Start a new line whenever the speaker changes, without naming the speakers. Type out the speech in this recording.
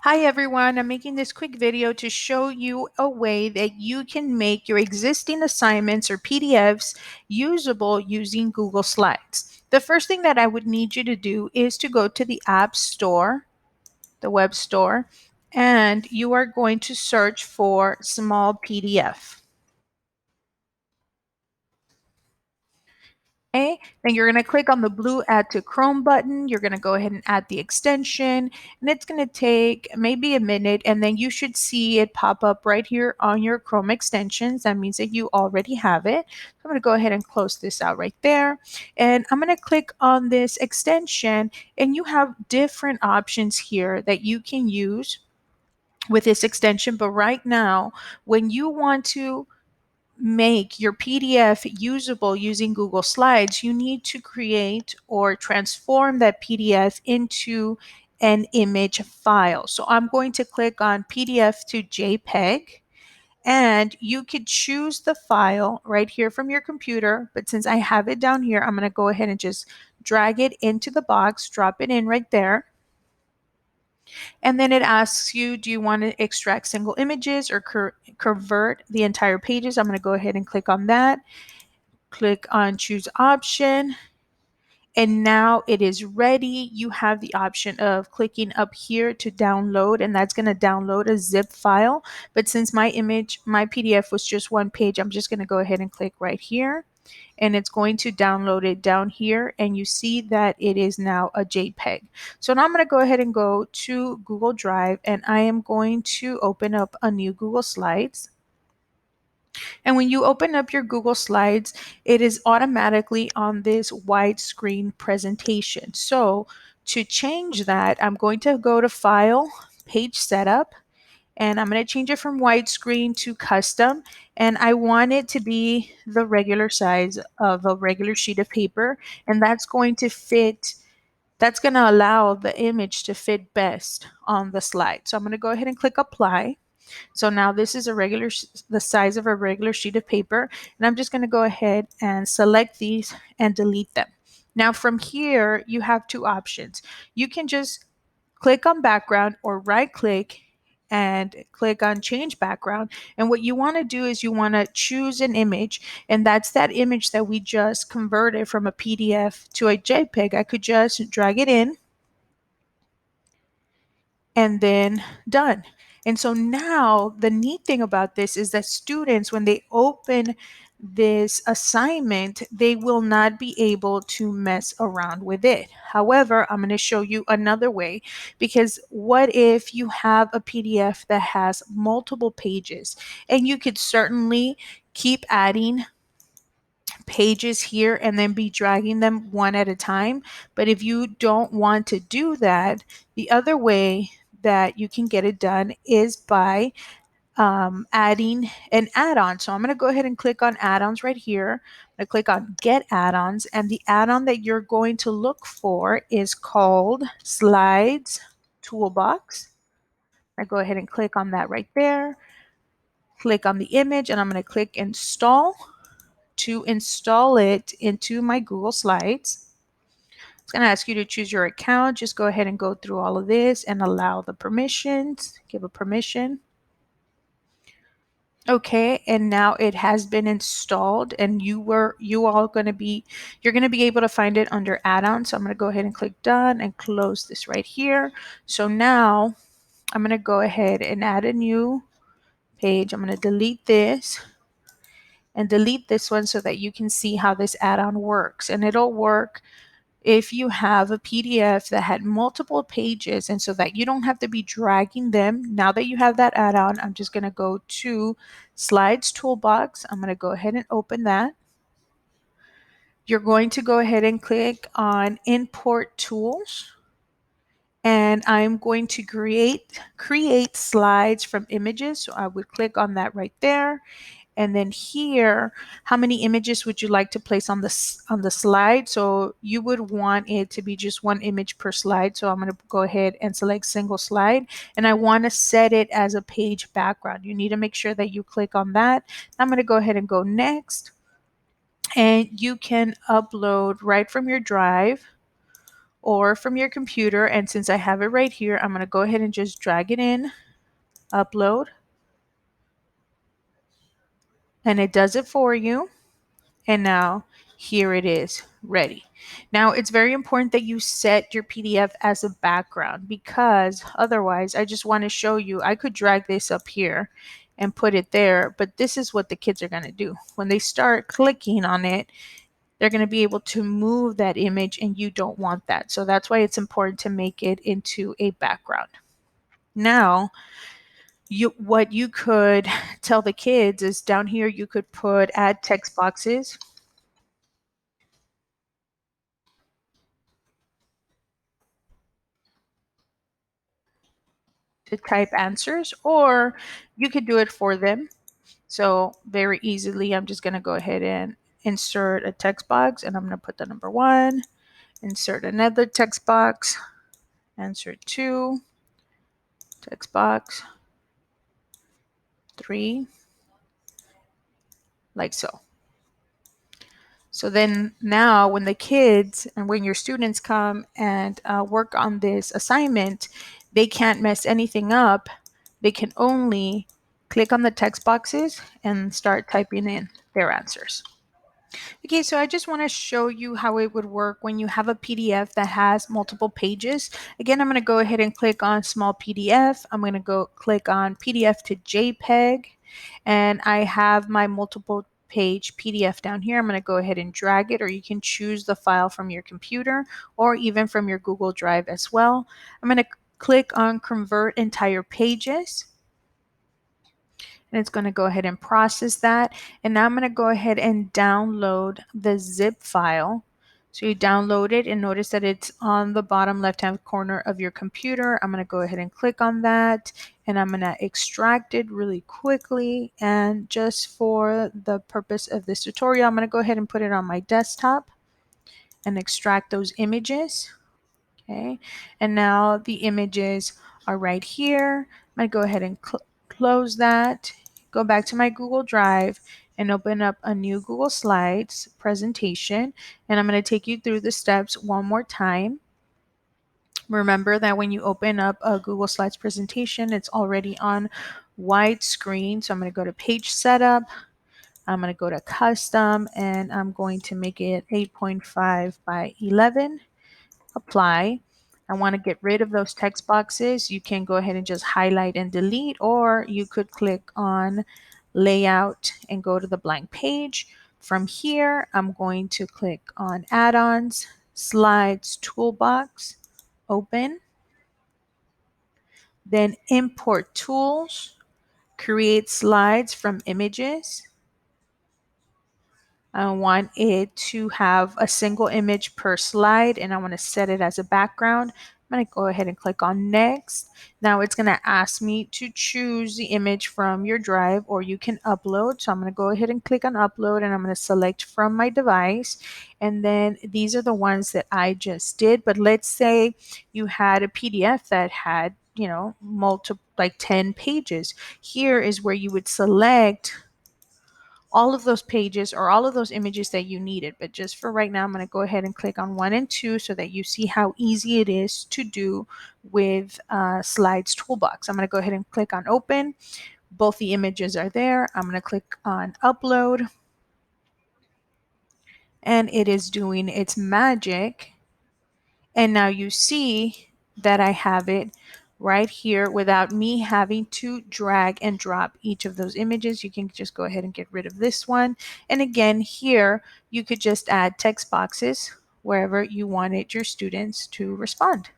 Hi everyone, I'm making this quick video to show you a way that you can make your existing assignments or PDFs usable using Google Slides. The first thing that I would need you to do is to go to the App Store, the web store, and you are going to search for small PDF. Okay, then you're going to click on the blue Add to Chrome button. You're going to go ahead and add the extension, and it's going to take maybe a minute, and then you should see it pop up right here on your Chrome extensions. That means that you already have it. So I'm going to go ahead and close this out right there, and I'm going to click on this extension, and you have different options here that you can use with this extension. But right now, when you want to make your PDF usable using Google Slides, you need to create or transform that PDF into an image file. So I'm going to click on PDF to JPEG, and you could choose the file right here from your computer. But since I have it down here, I'm going to go ahead and just drag it into the box, drop it in right there. And then it asks you, do you want to extract single images or convert the entire pages? I'm going to go ahead and click on that. Click on choose option, and now it is ready. You have the option of clicking up here to download, and that's going to download a zip file. But since my PDF was just one page, I'm just going to go ahead and click right here, and it's going to download it down here, and you see that it is now a JPEG. So now I'm going to go ahead and go to Google Drive, and I am going to open up a new Google Slides. And when you open up your Google Slides, it is automatically on this widescreen presentation. So to change that, I'm going to go to File, Page Setup, and I'm going to change it from widescreen to custom. And I want it to be the regular size of a regular sheet of paper. And that's going to allow the image to fit best on the slide. So I'm going to go ahead and click Apply. So now this is the size of a regular sheet of paper, and I'm just going to go ahead and select these and delete them. Now from here, you have two options. You can just click on background or right click and click on change background. And what you want to do is you want to choose an image, and that's that image that we just converted from a PDF to a JPEG. I could just drag it in and then done. And so now the neat thing about this is that students, when they open this assignment, they will not be able to mess around with it. However, I'm going to show you another way, because what if you have a PDF that has multiple pages, and you could certainly keep adding pages here and then be dragging them one at a time. But if you don't want to do that, the other way that you can get it done is by adding an add-on. So I'm going to go ahead and click on add-ons right here. I'm going to click on get add-ons, and the add-on that you're going to look for is called Slides Toolbox. I go ahead and click on that right there. Click on the image, and I'm going to click install to install it into my Google Slides. It's going to ask you to choose your account. Just go ahead and go through all of this and allow the permissions. Give a permission. Okay, and now it has been installed, and you're going to be able to find it under add-ons. So I'm going to go ahead and click done and close this right here. So now I'm going to go ahead and add a new page. I'm going to delete this and delete this one so that you can see how this add-on works. And it'll work if you have a PDF that had multiple pages, and so that you don't have to be dragging them. Now that you have that add-on, I'm just going to go to Slides Toolbox. I'm going to go ahead and open that. You're going to go ahead and click on Import Tools, and I'm going to create slides from images. So I would click on that right there. And then here, how many images would you like to place on the slide? So you would want it to be just one image per slide. So I'm going to go ahead and select single slide, and I want to set it as a page background. You need to make sure that you click on that. I'm going to go ahead and go next, and you can upload right from your drive, or from your computer. And since I have it right here, I'm going to go ahead and just drag it in, upload, and it does it for you. And now here it is ready. Now it's very important that you set your PDF as a background, because otherwise, I just want to show you, I could drag this up here and put it there, but this is what the kids are going to do. When they start clicking on it, they're going to be able to move that image, and you don't want that. So that's why it's important to make it into a background. Now, what you could tell the kids is down here you could put add text boxes to type answers, or you could do it for them. So very easily, I'm just going to go ahead and insert a text box, and I'm going to put the number 1, insert another text box, insert 2, text box 3, like so. So then now when the kids and when your students come and work on this assignment, they can't mess anything up. They can only click on the text boxes and start typing in their answers. Okay, so I just want to show you how it would work when you have a PDF that has multiple pages. Again, I'm going to go ahead and click on small PDF. I'm going to go click on PDF to JPEG, and I have my multiple page PDF down here. I'm going to go ahead and drag it, or you can choose the file from your computer or even from your Google Drive as well. I'm going to click on convert entire pages, and it's going to go ahead and process that. And now I'm going to go ahead and download the zip file. So you download it, and notice that it's on the bottom left hand corner of your computer. I'm going to go ahead and click on that, and I'm going to extract it really quickly. And just for the purpose of this tutorial, I'm going to go ahead and put it on my desktop and extract those images. Okay, and now the images are right here. I'm going to go ahead and close that, go back to my Google Drive, and open up a new Google Slides presentation. And I'm going to take you through the steps one more time. Remember that when you open up a Google Slides presentation, it's already on widescreen. So I'm going to go to Page Setup. I'm going to go to Custom, and I'm going to make it 8.5 by 11. Apply. I want to get rid of those text boxes. You can go ahead and just highlight and delete, or you could click on layout and go to the blank page. From here, I'm going to click on add-ons, slides, toolbox, open, then import tools, create slides from images. I want it to have a single image per slide, and I want to set it as a background. I'm going to go ahead and click on next. Now it's going to ask me to choose the image from your drive, or you can upload. So I'm going to go ahead and click on upload, and I'm going to select from my device. And then these are the ones that I just did. But let's say you had a PDF that had, multiple, like 10 pages. Here is where you would select all of those pages or all of those images that you needed. But just for right now, I'm going to go ahead and click on 1 and 2 so that you see how easy it is to do with Slides Toolbox. I'm going to go ahead and click on open. Both the images are there. I'm going to click on upload, and it is doing its magic. And now you see that I have it right here without me having to drag and drop each of those images. You can just go ahead and get rid of this one. And again, here you could just add text boxes wherever you wanted your students to respond.